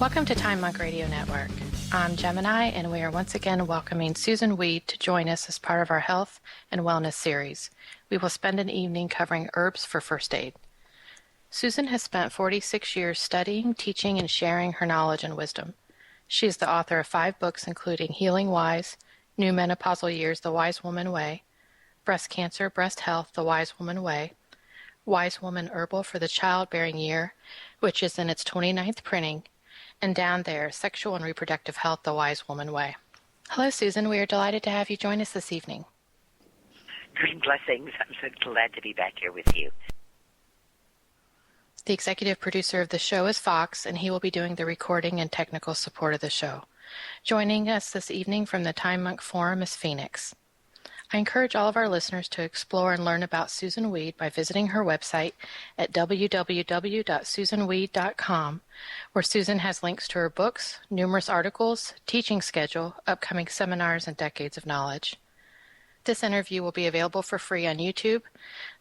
Welcome to Time Monk Radio Network. I'm Gemini, and we are once again welcoming Susan Weed to join us as part of our health and wellness series. We will spend an evening covering herbs for first aid. Susan has spent 46 years studying, teaching, and sharing her knowledge and wisdom. She is the author of 5 books, including Healing Wise, New Menopausal Years, The Wise Woman Way, Breast Cancer, Breast Health, The Wise Woman Way, Wise Woman Herbal for the Childbearing Year, which is in its 29th printing, and down there, Sexual and Reproductive Health, The Wise Woman Way. Hello, Susan. We are delighted to have you join us this evening. Great blessings. I'm so glad to be back here with you. The executive producer of the show is Foxx, and he will be doing the recording and technical support of the show. Joining us this evening from the Time Monk Forum is Phoenix. I encourage all of our listeners to explore and learn about Susan Weed by visiting her website at www.susanweed.com, where Susan has links to her books, numerous articles, teaching schedule, upcoming seminars, and decades of knowledge. This interview will be available for free on YouTube,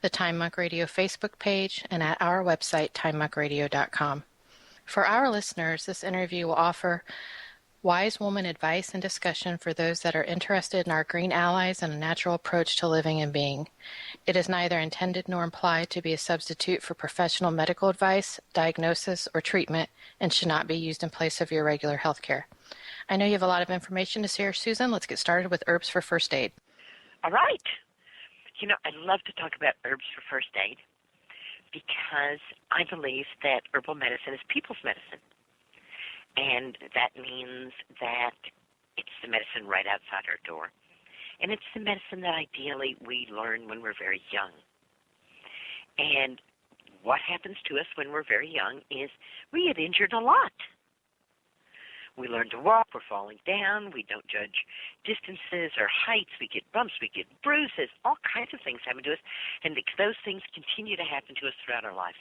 the Time Monk Radio Facebook page, and at our website, timemonkradio.com. For our listeners, this interview will offer wise woman advice and discussion for those that are interested in our green allies and a natural approach to living and being. It is neither intended nor implied to be a substitute for professional medical advice, diagnosis, or treatment, and should not be used in place of your regular health care. I know you have a lot of information to share, Susan. Let's get started with herbs for first aid. All right. You know, I love to talk about herbs for first aid because I believe that herbal medicine is people's medicine. And that means that it's the medicine right outside our door. And it's the medicine that ideally we learn when we're very young. And what happens to us when we're very young is we get injured a lot. We learn to walk, we're falling down, we don't judge distances or heights, we get bumps, we get bruises, all kinds of things happen to us. And those things continue to happen to us throughout our life.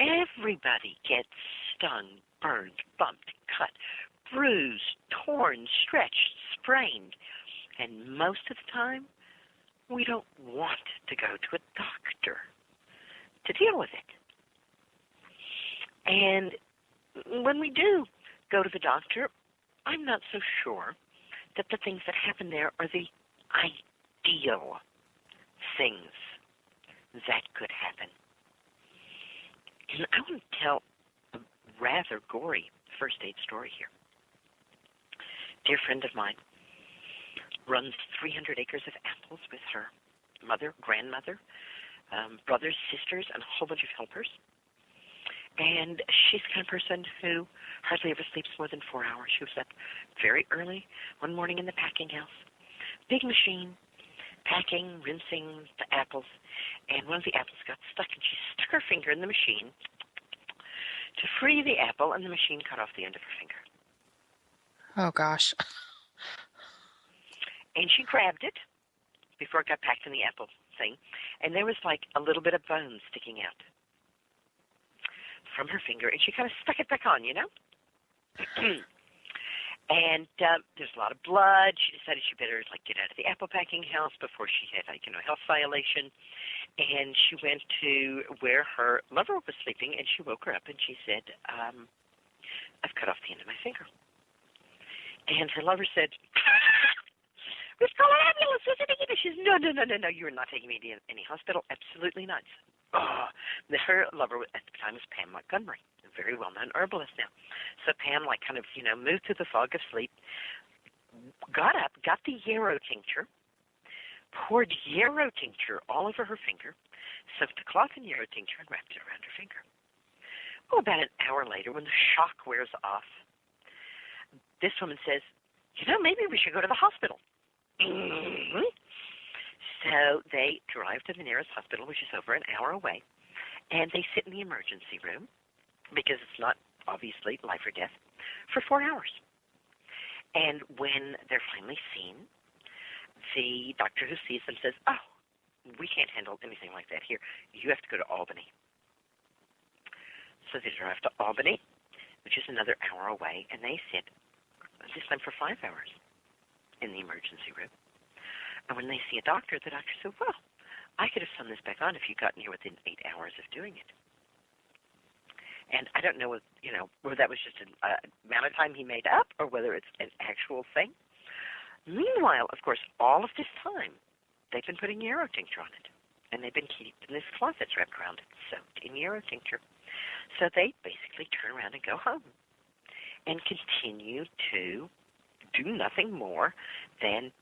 Everybody gets stung, burned, bumped, cut, bruised, torn, stretched, sprained. And most of the time, we don't want to go to a doctor to deal with it. And when we do go to the doctor, I'm not so sure that the things that happen there are the ideal things that could happen. And I want to tell a rather gory first aid story here. A dear friend of mine runs 300 acres of apples with her mother, grandmother, brothers, sisters, and a whole bunch of helpers. And she's the kind of person who hardly ever sleeps more than 4 hours. She was up very early one morning in the packing house. Big machine, packing, rinsing the apples, and one of the apples got stuck, and she stuck her finger in the machine to free the apple, and the machine cut off the end of her finger. Oh, gosh. And she grabbed it before it got packed in the apple thing, and there was like a little bit of bone sticking out from her finger, and she kind of stuck it back on, you know? And there's a lot of blood. She decided she better get out of the apple packing house before she had a health violation. And she went to where her lover was sleeping, and she woke her up, and she said, I've cut off the end of my finger. And her lover said, let's call an ambulance. She said, no, you're not taking me to any hospital. Absolutely not. Oh, her lover at the time was Pam Montgomery, a very well-known herbalist now. So Pam, moved through the fog of sleep, got up, got the yarrow tincture, poured yarrow tincture all over her finger, soaked a cloth in yarrow tincture, and wrapped it around her finger. Well, about an hour later, when the shock wears off, this woman says, maybe we should go to the hospital. Mm-hmm. So they drive to the nearest hospital, which is over an hour away, and they sit in the emergency room, because it's not obviously life or death, for 4 hours. And when they're finally seen, the doctor who sees them says, oh, we can't handle anything like that here. You have to go to Albany. So they drive to Albany, which is another hour away, and they sit, this time for 5 hours, in the emergency room. And when they see a doctor, the doctor said, well, I could have sewn this back on if you'd gotten here within 8 hours of doing it. And I don't know if, whether that was just an amount of time he made up or whether it's an actual thing. Meanwhile, of course, all of this time, they've been putting yarrow tincture on it. And they've been keeping this cloth that's wrapped around it soaked in yarrow tincture. So they basically turn around and go home and continue to do nothing more than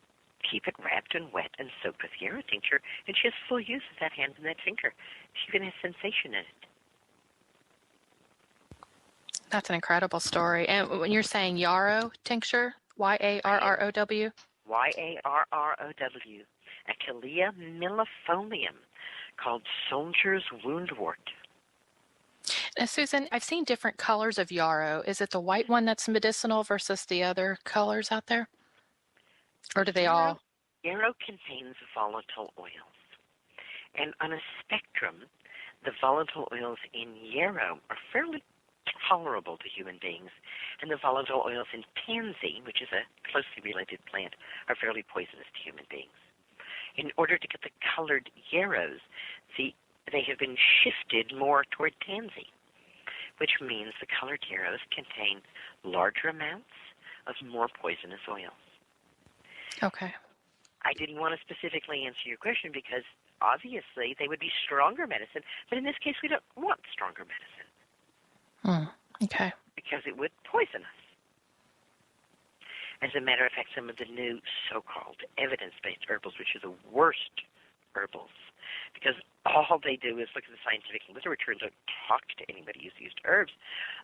keep it wrapped and wet and soaked with yarrow tincture, and she has full use of that hand and that finger. She even has sensation in it. That's an incredible story. And when you're saying yarrow tincture, Y-A-R-R-O-W? Y-A-R-R-O-W. Achillea millefolium, called soldier's woundwort. Now, Susan, I've seen different colors of yarrow. Is it the white one that's medicinal versus the other colors out there? Or do they all? Yarrow contains volatile oils. And on a spectrum, the volatile oils in yarrow are fairly tolerable to human beings, and the volatile oils in tansy, which is a closely related plant, are fairly poisonous to human beings. In order to get the colored yarrows, they have been shifted more toward tansy, which means the colored yarrows contain larger amounts of more poisonous oils. Okay. I didn't want to specifically answer your question because obviously they would be stronger medicine, but in this case we don't want stronger medicine. Okay. Because it would poison us. As a matter of fact, some of the new so-called evidence-based herbals, which are the worst herbals, because all they do is look at the scientific literature and don't talk to anybody who's used herbs,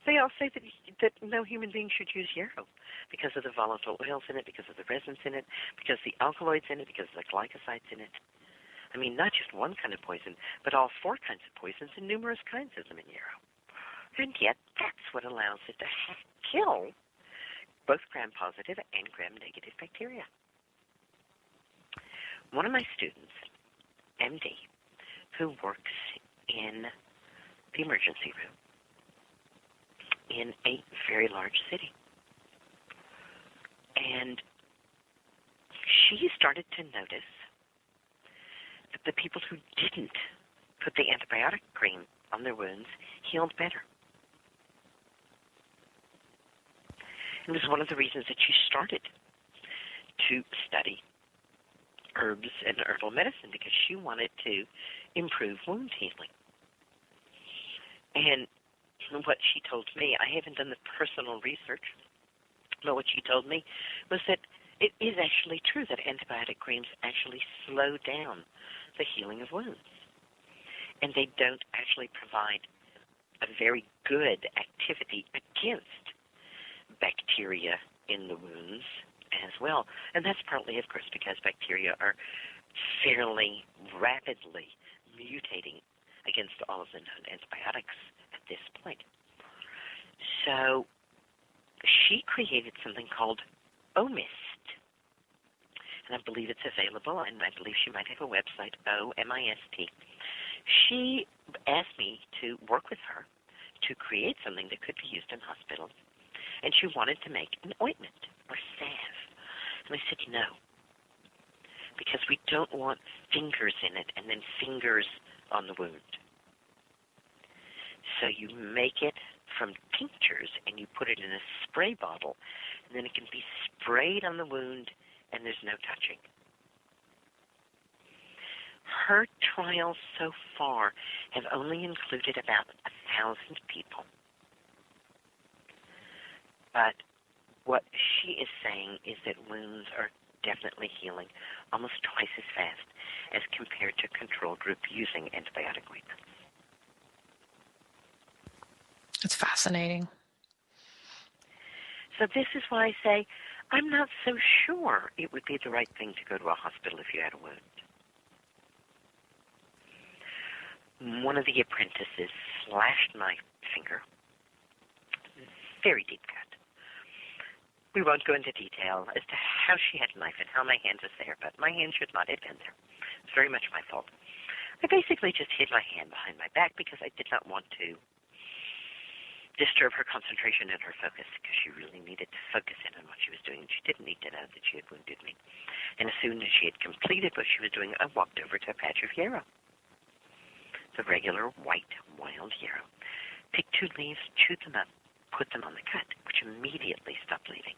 they all say that no human being should use yarrow because of the volatile oils in it, because of the resins in it, because of the alkaloids in it, because of the glycosides in it. I mean, not just one kind of poison, but all four kinds of poisons and numerous kinds of them in yarrow. And yet, that's what allows it to kill both gram-positive and gram-negative bacteria. One of my students, MD, who works in the emergency room in a very large city, and she started to notice that the people who didn't put the antibiotic cream on their wounds healed better. It was one of the reasons that she started to study herbs and herbal medicine, because she wanted to improve wound healing. And what she told me, I haven't done the personal research, but what she told me was that it is actually true that antibiotic creams actually slow down the healing of wounds. And they don't actually provide a very good activity against bacteria in the wounds as well. And that's partly, of course, because bacteria are fairly rapidly mutating against all of the known antibiotics at this point. So she created something called OMIST. And I believe it's available, and I believe she might have a website, OMIST. She asked me to work with her to create something that could be used in hospitals. And she wanted to make an ointment or salve. And I said, no, because we don't want fingers in it and then fingers on the wound. So you make it from tinctures and you put it in a spray bottle, and then it can be sprayed on the wound and there's no touching. Her trials so far have only included about 1,000 people. But what she is saying is that wounds are definitely healing almost twice as fast as compared to control group using antibiotic ointments. It's fascinating. So this is why I say I'm not so sure it would be the right thing to go to a hospital if you had a wound. One of the apprentices slashed my finger. Very deep cut. We won't go into detail as to how she had a knife and how my hand was there, but my hand should not have been there. It's very much my fault. I basically just hid my hand behind my back because I did not want to disturb her concentration and her focus, because she really needed to focus in on what she was doing. She didn't need to know that she had wounded me. And as soon as she had completed what she was doing, I walked over to a patch of yarrow, the regular white wild yarrow. Pick 2 leaves, chew them up, put them on the cut, which immediately stopped bleeding.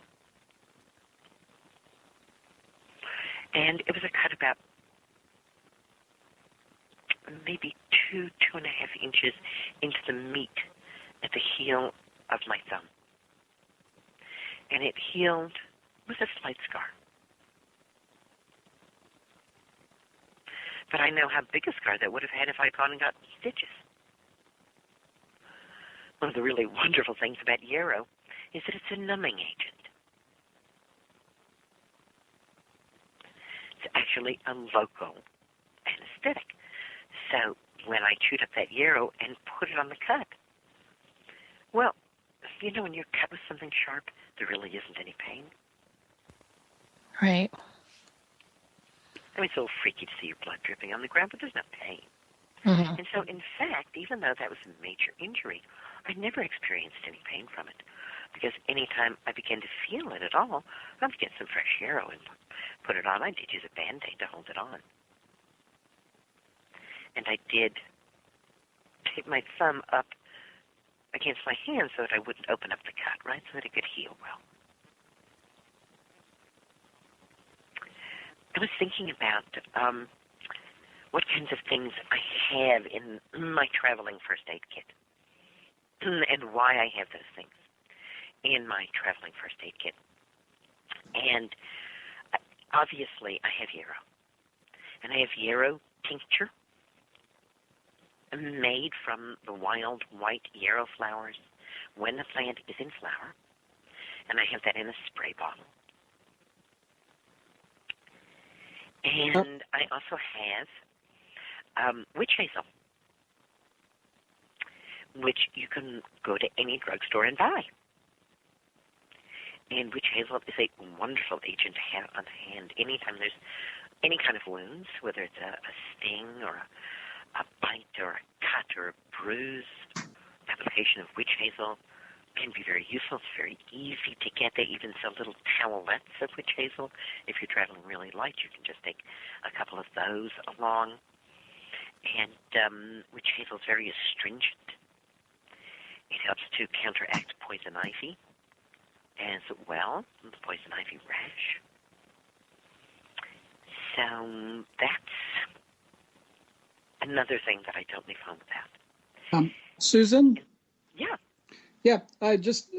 And it was a cut about maybe 2.5 inches into the meat at the heel of my thumb. And it healed with a slight scar. But I know how big a scar that would have had if I'd gone and got stitches. One of the really wonderful things about yarrow is that it's a numbing agent. It's actually a local anesthetic. So when I chewed up that yarrow and put it on the cut, well, you know, when you're cut with something sharp, there really isn't any pain. Right. I mean, it's a little freaky to see your blood dripping on the ground, but there's no pain. Mm-hmm. And so, in fact, even though that was a major injury, I never experienced any pain from it. Because anytime I began to feel it at all, I would get some fresh yarrow and put it on. I did use a Band-Aid to hold it on. And I did take my thumb up against my hand so that I wouldn't open up the cut, right, so that it could heal well. I was thinking about what kinds of things I have in my traveling first aid kit and why I have those things in my traveling first aid kit. And obviously I have yarrow. And I have yarrow tincture made from the wild white yarrow flowers when the plant is in flower. And I have that in a spray bottle. And I also have witch hazel, which you can go to any drugstore and buy. And witch hazel is a wonderful agent to have on hand anytime there's any kind of wounds, whether it's a sting or a bite or a cut or a bruise. Application of witch hazel can be very useful. It's very easy to get. They even sell little towelettes of witch hazel. If you're traveling really light, you can just take a couple of those along. And witch hazel is very astringent. It helps to counteract poison ivy as well, the poison ivy rash. So that's another thing that I don't leave home without. Susan? Yeah. Yeah, I just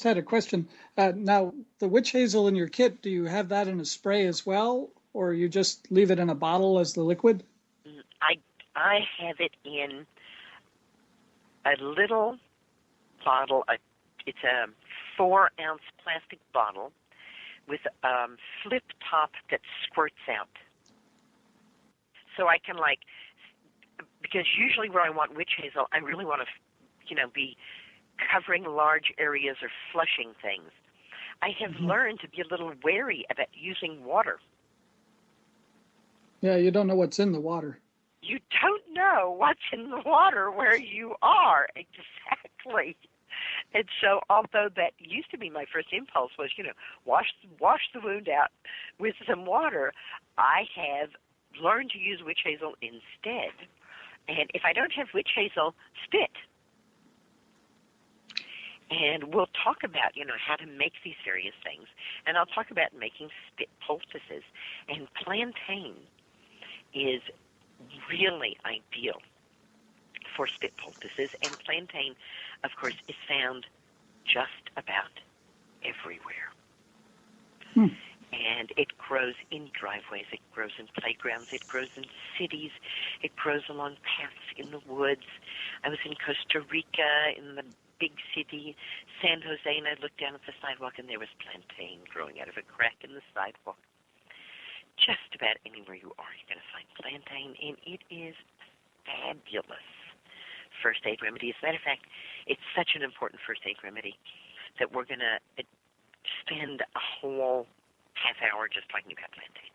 had a question. Now, the witch hazel in your kit, do you have that in a spray as well, or you just leave it in a bottle as the liquid? I have it in a little bottle. It's a 4-ounce plastic bottle with a flip top that squirts out. So I can because usually where I want witch hazel, I really want to, be covering large areas or flushing things. I have learned to be a little wary about using water. Yeah, you don't know what's in the water. You don't know what's in the water where you are. Exactly. And so, although that used to be my first impulse was, wash the wound out with some water, I have learned to use witch hazel instead. And if I don't have witch hazel, spit. And we'll talk about, how to make these various things. And I'll talk about making spit poultices. And plantain is really ideal for spit poultices. And plantain, of course, is found just about everywhere. And it grows in driveways, it grows in playgrounds, it grows in cities, it grows along paths in the woods. I was in Costa Rica, in the big city, San Jose, and I looked down at the sidewalk and there was plantain growing out of a crack in the sidewalk. Just about anywhere you are, you're going to find plantain, and it is fabulous first aid remedy. As a matter of fact, it's such an important first aid remedy that we're going to spend a whole half hour just talking about plantain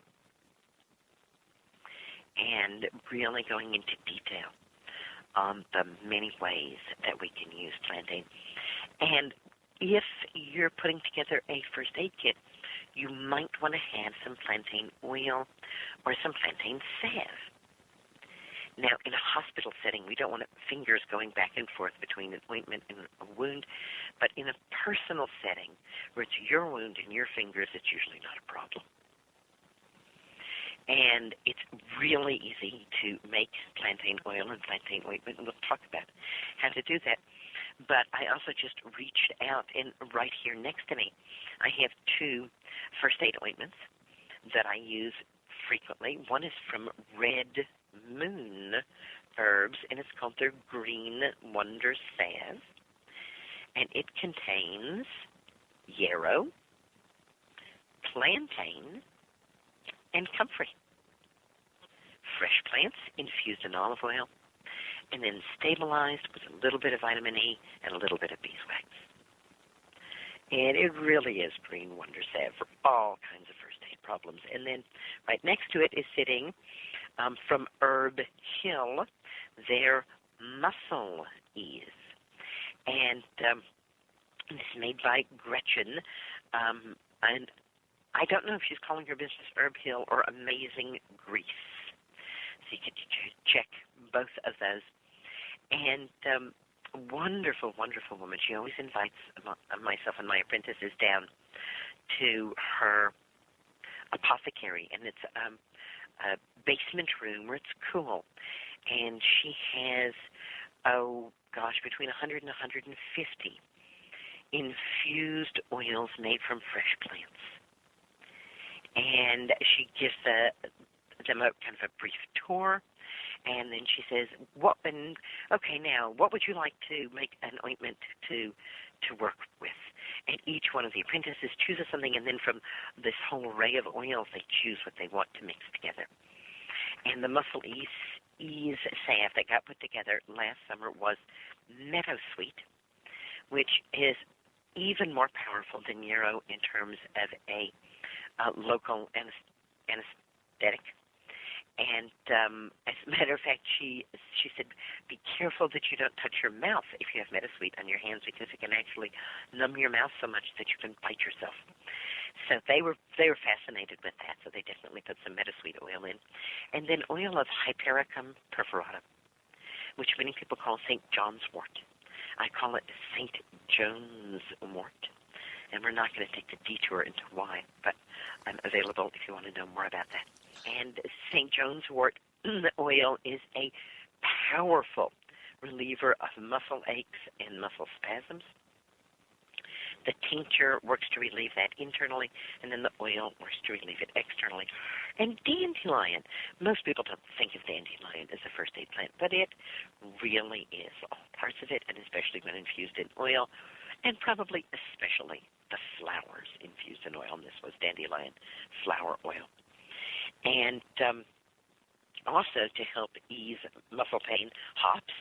and really going into detail on the many ways that we can use plantain. And if you're putting together a first aid kit, you might want to have some plantain oil or some plantain salve. Now, in a hospital setting, we don't want fingers going back and forth between an ointment and a wound, but in a personal setting where it's your wound and your fingers, it's usually not a problem. And it's really easy to make plantain oil and plantain ointment, and we'll talk about how to do that. But I also just reached out, and right here next to me, I have 2 first aid ointments that I use frequently. One is from Red Moon Herbs, and it's called their Green Wonder Salve. And it contains yarrow, plantain, and comfrey. Fresh plants infused in olive oil, and then stabilized with a little bit of vitamin E and a little bit of beeswax. And it really is Green Wonder Salve for all kinds of first aid problems. And then right next to it is sitting from Herb Hill, their Muscle Ease. And this is made by Gretchen. And I don't know if she's calling her business Herb Hill or Amazing Grease. So you can check both of those. And wonderful, wonderful woman. She always invites myself and my apprentices down to her apothecary, and it's a basement room where it's cool. And she has, between 100 and 150 infused oils made from fresh plants. And she gives them a kind of a brief tour. And then she says, now, what would you like to make an ointment to work with? And each one of the apprentices chooses something, and then from this whole array of oils, they choose what they want to mix together. And the Muscle Ease salve that got put together last summer was Meadowsweet, which is even more powerful than yarrow in terms of a local anesthetic. And as a matter of fact, she said, be careful that you don't touch your mouth if you have Meadowsweet on your hands, because it can actually numb your mouth so much that you can bite yourself. So they were fascinated with that, so they definitely put some Meadowsweet oil in. And then oil of Hypericum perforatum, which many people call St. John's wort. I call it St. John's wort. And we're not going to take the detour into why, but I'm available if you want to know more about that. And St. John's wort oil is a powerful reliever of muscle aches and muscle spasms. The tincture works to relieve that internally, and then the oil works to relieve it externally. And dandelion, most people don't think of dandelion as a first aid plant, but it really is. All parts of it, and especially when infused in oil, and probably especially the flowers infused in oil. And this was dandelion flower oil. And also to help ease muscle pain, hops,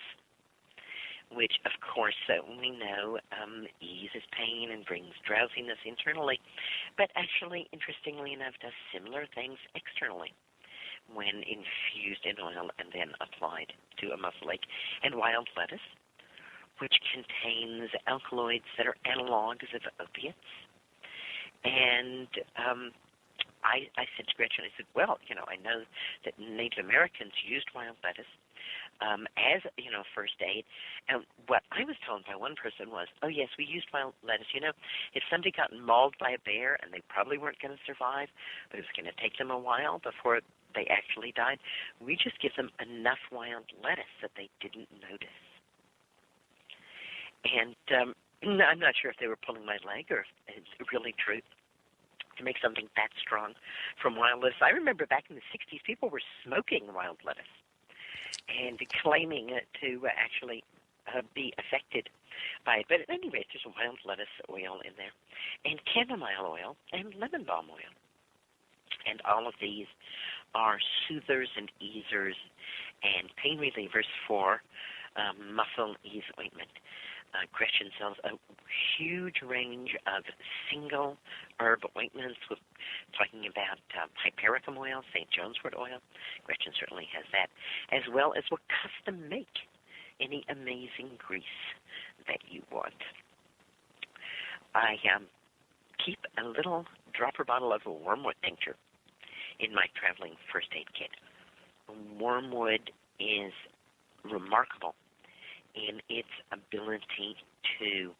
which, of course, we know eases pain and brings drowsiness internally, but actually, interestingly enough, does similar things externally when infused in oil and then applied to a muscle ache. And wild lettuce, which contains alkaloids that are analogs of opiates. And I said to Gretchen, I said, I know that Native Americans used wild lettuce as, first aid. And what I was told by one person was, oh, yes, we used wild lettuce. If somebody got mauled by a bear and they probably weren't going to survive, but it was going to take them a while before they actually died, we just give them enough wild lettuce that they didn't notice. And I'm not sure if they were pulling my leg or if it's really true to make something that strong from wild lettuce. I remember back in the 60s, people were smoking wild lettuce and claiming to actually be affected by it. But at any rate, there's wild lettuce oil in there, and chamomile oil, and lemon balm oil. And all of these are soothers and easers and pain relievers for muscle ease ointment. Gretchen sells a huge range of single herb ointments. We're talking about Hypericum oil, St. John's wort oil. Gretchen certainly has that, as well as we'll custom make any amazing grease that you want. I keep a little dropper bottle of a wormwood tincture in my traveling first aid kit. Wormwood is remarkable in its ability to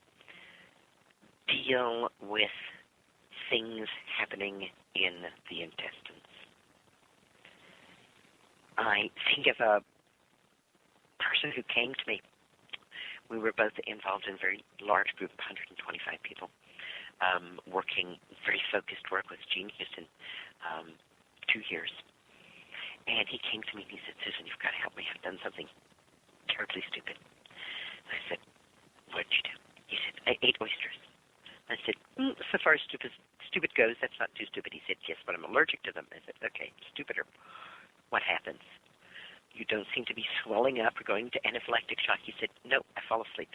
deal with things happening in the intestines. I think of a person who came to me. We were both involved in a very large group, 125 people, working very focused work with Gene Houston, 2 years. And he came to me and he said, Susan, you've got to help me. I've done something terribly stupid. I said, what did you do? He said, I ate oysters. I said, so far as stupid goes, that's not too stupid. He said, yes, but I'm allergic to them. I said, okay, stupider. What happens? You don't seem to be swelling up or going to anaphylactic shock. He said, no, I fall asleep.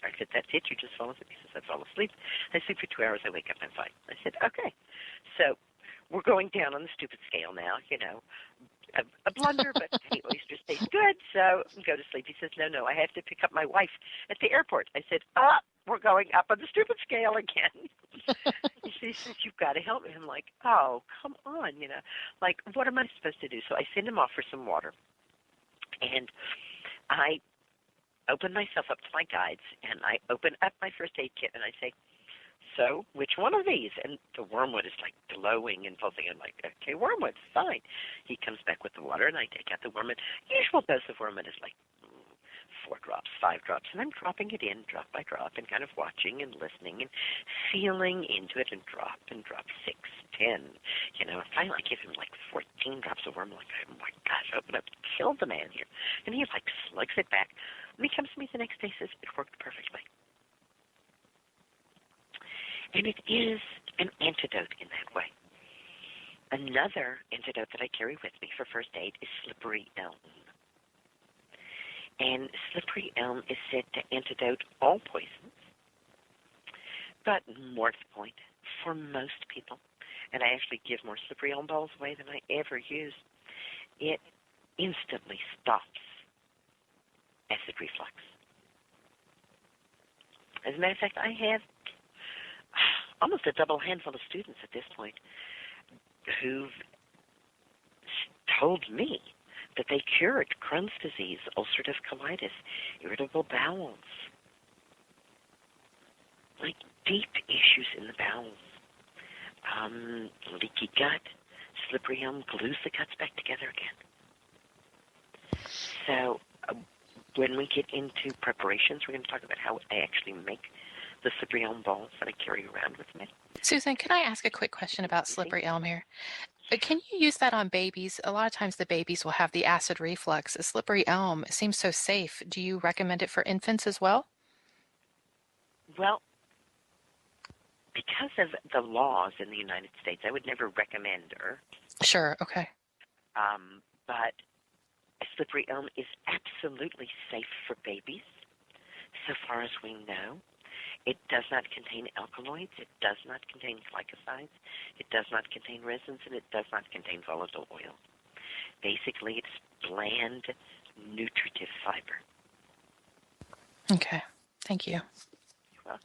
I said, that's it? You just fall asleep? He says, I fall asleep. I sleep for 2 hours. I wake up. I'm fine. I said, okay. So we're going down on the stupid scale now, a blunder, but any oysters taste good, so go to sleep. He says, no, I have to pick up my wife at the airport. I said, we're going up on the stupid scale again. He says, you've got to help me. I'm like, oh, come on, like, what am I supposed to do? So I send him off for some water, and I open myself up to my guides, and I open up my first aid kit, and I say, so which one of these? And the wormwood is like glowing and pulsing. I'm like, okay, wormwood, fine. He comes back with the water, and I take out the wormwood. Usual dose of wormwood is like 4 drops, 5 drops, and I'm dropping it in drop by drop and kind of watching and listening and feeling into it and drop 6, 10. Finally I give him like 14 drops of wormwood. Like, oh my gosh, open up, kill the man here. And he like slugs it back. And he comes to me the next day and says, it worked perfectly. And it is an antidote in that way. Another antidote that I carry with me for first aid is slippery elm. And slippery elm is said to antidote all poisons, but more to the point, for most people, and I actually give more slippery elm balls away than I ever use, it instantly stops acid reflux. As a matter of fact, I have almost a double handful of students at this point who've told me that they cured Crohn's disease, ulcerative colitis, irritable bowels, like deep issues in the bowels, leaky gut. Slippery elm glues the guts back together again. So when we get into preparations, we're going to talk about how I actually make the slippery elm balls that I carry around with me. Susan, can I ask a quick question about slippery elm here? Can you use that on babies? A lot of times the babies will have the acid reflux. A slippery elm seems so safe. Do you recommend it for infants as well? Well, because of the laws in the United States, I would never recommend her. Sure, okay. But a slippery elm is absolutely safe for babies, so far as we know. It does not contain alkaloids, it does not contain glycosides, it does not contain resins, and it does not contain volatile oil. Basically, it's bland, nutritive fiber. Okay, thank you. You're welcome.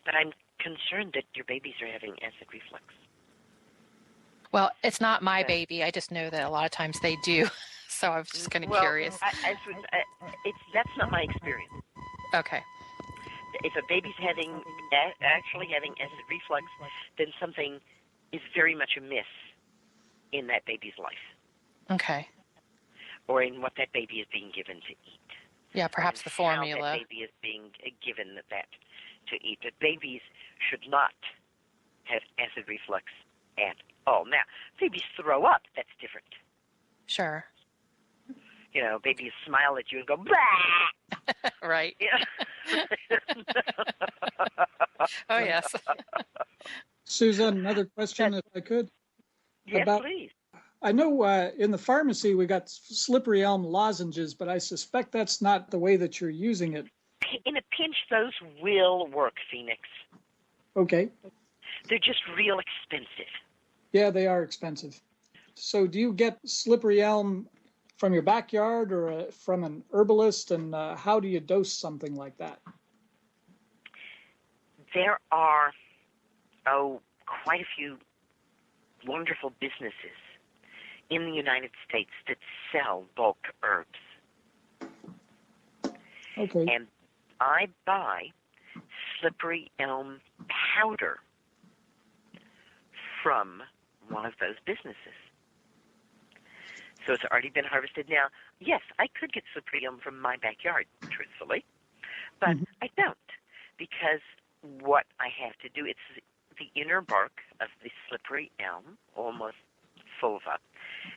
But I'm concerned that your babies are having acid reflux. Well, it's not my baby. I just know that a lot of times they do. So I was just kind of curious. That's not my experience. Okay. If a baby's actually having acid reflux, then something is very much amiss in that baby's life. Okay. Or in what that baby is being given to eat. Yeah, perhaps the formula. How that baby is being given that to eat. But babies should not have acid reflux at all. Now, babies throw up. That's different. Sure. Babies smile at you and go, blah! Right. Yeah. Oh, yes. Susan, another question, if I could. Yes, please. I know in the pharmacy we got slippery elm lozenges, but I suspect that's not the way that you're using it. In a pinch, those will work, Phoenix. Okay. They're just real expensive. Yeah, they are expensive. So do you get slippery elm from your backyard or from an herbalist, and how do you dose something like that? There are, quite a few wonderful businesses in the United States that sell bulk herbs. Okay. And I buy slippery elm powder from one of those businesses. So it's already been harvested. Now, yes, I could get slippery elm from my backyard, truthfully, but I don't, because what I have to do, it's the inner bark of the slippery elm, almost fulva,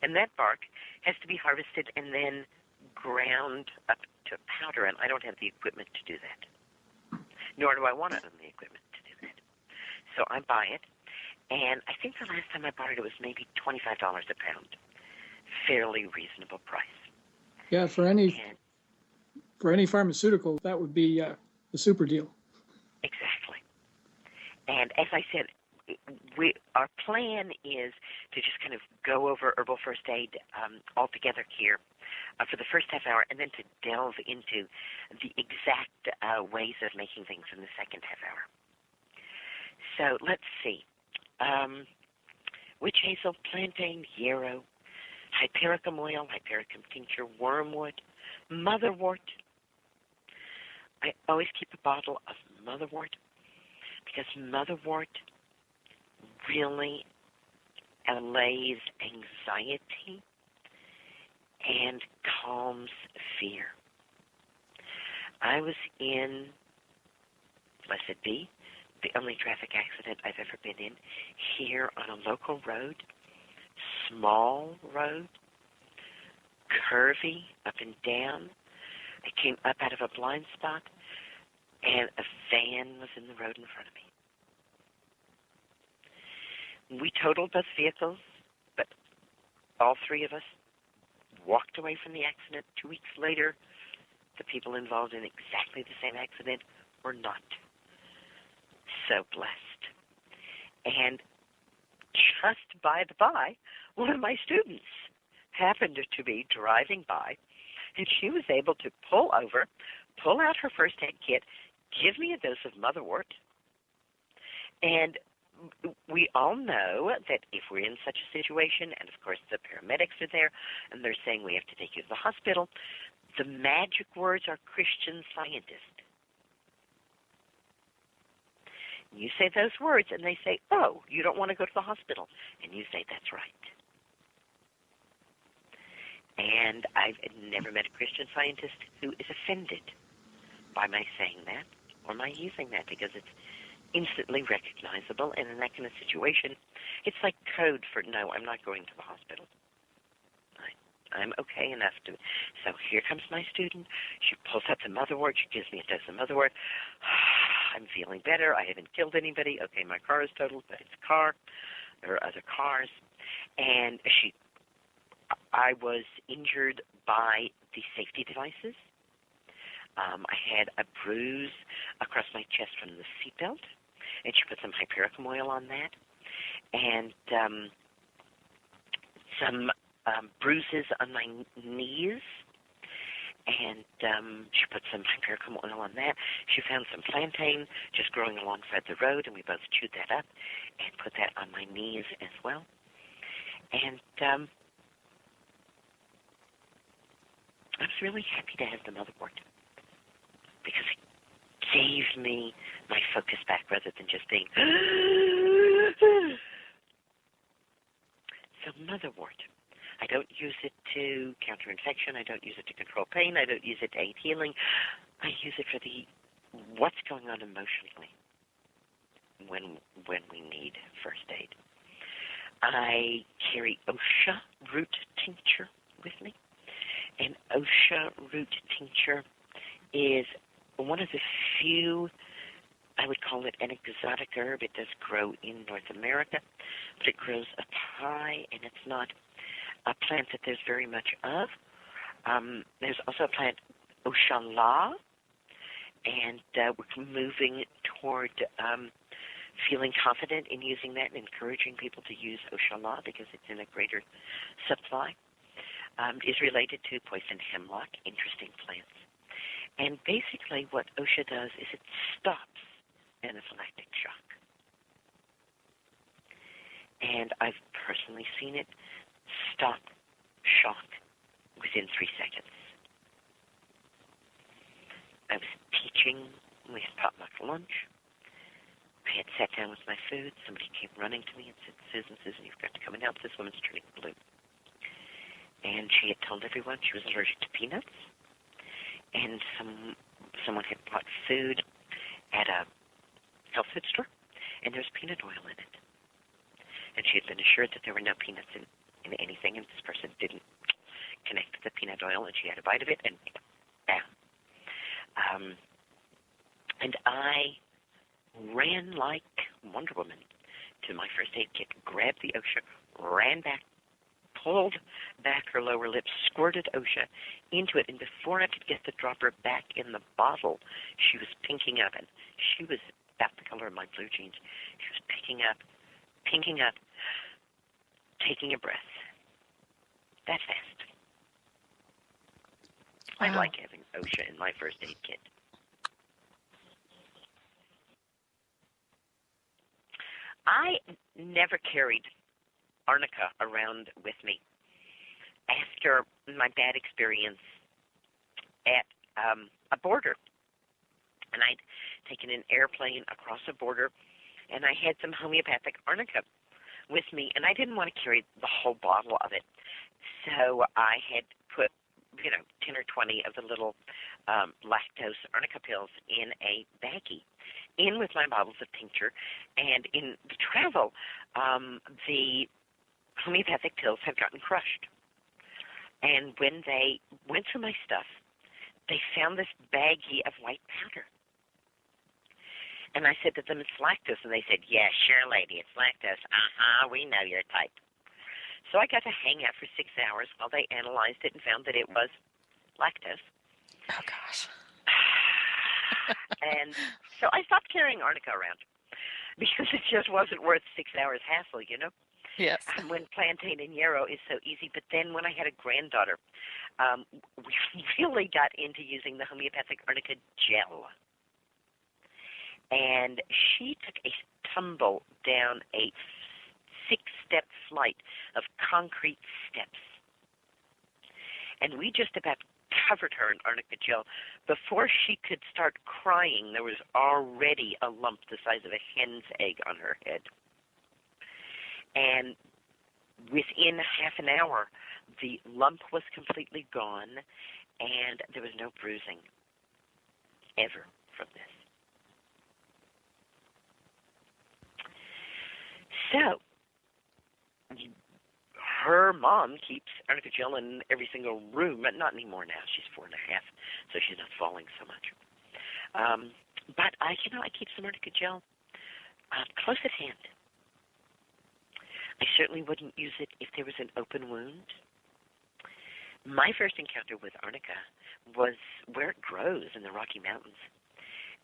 and that bark has to be harvested and then ground up to powder, and I don't have the equipment to do that, nor do I want to own the equipment to do that. So I buy it, and I think the last time I bought it, it was maybe $25 a pound. Fairly reasonable price. Yeah, for any pharmaceutical, that would be a super deal. Exactly. And as I said, our plan is to just kind of go over herbal first aid altogether here for the first half hour, and then to delve into the exact ways of making things in the second half hour. So let's see. Witch hazel, plantain, yarrow, hypericum oil, hypericum tincture, wormwood, motherwort. I always keep a bottle of motherwort because motherwort really allays anxiety and calms fear. I was in, blessed be, the only traffic accident I've ever been in, here on a local road, small road, curvy, up and down. I came up out of a blind spot, and a van was in the road in front of me. We totaled both vehicles, but all three of us walked away from the accident. 2 weeks later, the people involved in exactly the same accident were not. So blessed. And just by the by, one of my students happened to be driving by, and she was able to pull over, pull out her first aid kit, give me a dose of motherwort. And we all know that if we're in such a situation, and of course the paramedics are there, and they're saying we have to take you to the hospital, the magic words are Christian Scientist. You say those words, and they say, oh, you don't want to go to the hospital. And you say, that's right. And I've never met a Christian Scientist who is offended by my saying that or my using that, because it's instantly recognizable. And in that kind of situation, it's like code for, no, I'm not going to the hospital. I'm okay enough to. So here comes my student. She pulls out the motherwort. She gives me a dose of motherwort. I'm feeling better. I haven't killed anybody. Okay, my car is totaled, but it's a car. There are other cars. And I was injured by the safety devices. I had a bruise across my chest from the seatbelt, and she put some hypericum oil on that, and some bruises on my knees, and she put some hypericum oil on that. She found some plantain just growing alongside the road, and we both chewed that up and put that on my knees as well. And I was really happy to have the motherwort because it gave me my focus back rather than just being so motherwort. I don't use it to counter infection. I don't use it to control pain. I don't use it to aid healing. I use it for the what's going on emotionally when we need first aid. I carry OSHA root tincture with me. And OSHA root tincture is one of the few, I would call it an exotic herb. It does grow in North America, but it grows up high, and it's not a plant that there's very much of. There's also a plant, Oshala, and we're moving toward feeling confident in using that and encouraging people to use Oshala because it's in a greater supply. Is related to poison hemlock, interesting plants. And basically what OSHA does is it stops anaphylactic shock. And I've personally seen it stop, shock, within 3 seconds. I was teaching. We had potluck lunch. I had sat down with my food. Somebody came running to me and said, Susan, you've got to come and help. This woman's turning blue. And she had told everyone she was allergic to peanuts. And someone had bought food at a health food store, and there was peanut oil in it. And she had been assured that there were no peanuts in anything, and this person didn't connect the peanut oil, and she had a bite of it, and bam. And I ran like Wonder Woman to my first aid kit, grabbed the OSHA, ran back, pulled back her lower lip, squirted OSHA into it, and before I could get the dropper back in the bottle, she was pinking up, and she was about the color of my blue jeans. She was pinking up, taking a breath. That fast. Wow. I like having OSHA in my first aid kit. I never carried arnica around with me after my bad experience at a border. And I'd taken an airplane across a border, and I had some homeopathic arnica with me, and I didn't want to carry the whole bottle of it. So I had put, 10 or 20 of the little lactose arnica pills in a baggie, in with my bottles of tincture, and in the travel, the homeopathic pills had gotten crushed. And when they went through my stuff, they found this baggie of white powder. And I said to them, it's lactose. And they said, yeah, sure, lady, it's lactose. We know your type. So I got to hang out for 6 hours while they analyzed it and found that it was lactose. Oh, gosh. And so I stopped carrying arnica around because it just wasn't worth 6 hours hassle, Yes. When plantain and yarrow is so easy. But then when I had a granddaughter, we really got into using the homeopathic arnica gel. And she took a tumble down a 6-step flight of concrete steps. And we just about covered her in arnica gel. Before she could start crying, there was already a lump the size of a hen's egg on her head. And within half an hour, the lump was completely gone, and there was no bruising ever from this. So, her mom keeps arnica gel in every single room, but not anymore now. She's 4.5, so she's not falling so much. But I keep some arnica gel close at hand. I certainly wouldn't use it if there was an open wound. My first encounter with arnica was where it grows in the Rocky Mountains.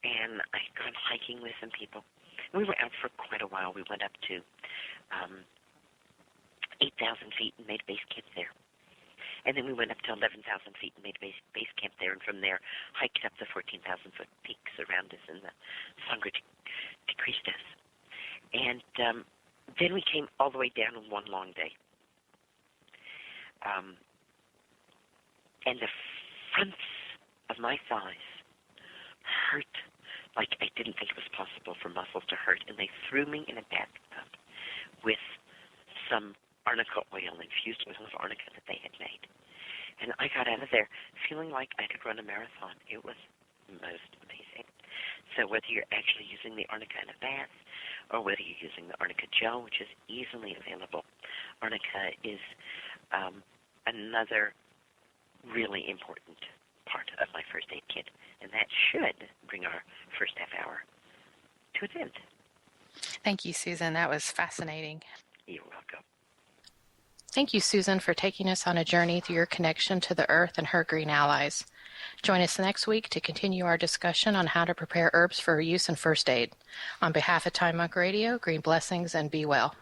And I'd gone hiking with some people. We were out for quite a while. We went up to 8,000 feet and made base camp there. And then we went up to 11,000 feet and made base camp there. And from there, hiked up the 14,000-foot peaks around us in the Sangre de Cristos. And then we came all the way down in one long day. And the fronts of my thighs hurt like I didn't think it was possible for muscles to hurt. And they threw me in a bathtub with some arnica oil, infused oil of arnica that they had made. And I got out of there feeling like I could run a marathon. It was most amazing. So whether you're actually using the arnica in a bath or whether you're using the arnica gel, which is easily available, arnica is another really important part of my first aid kit, and that should bring our first half hour to an end. Thank you, Susan. That was fascinating. You're welcome. Thank you, Susan, for taking us on a journey through your connection to the earth and her green allies. Join us next week to continue our discussion on how to prepare herbs for use in first aid. On behalf of Time Monk Radio, green blessings and be well.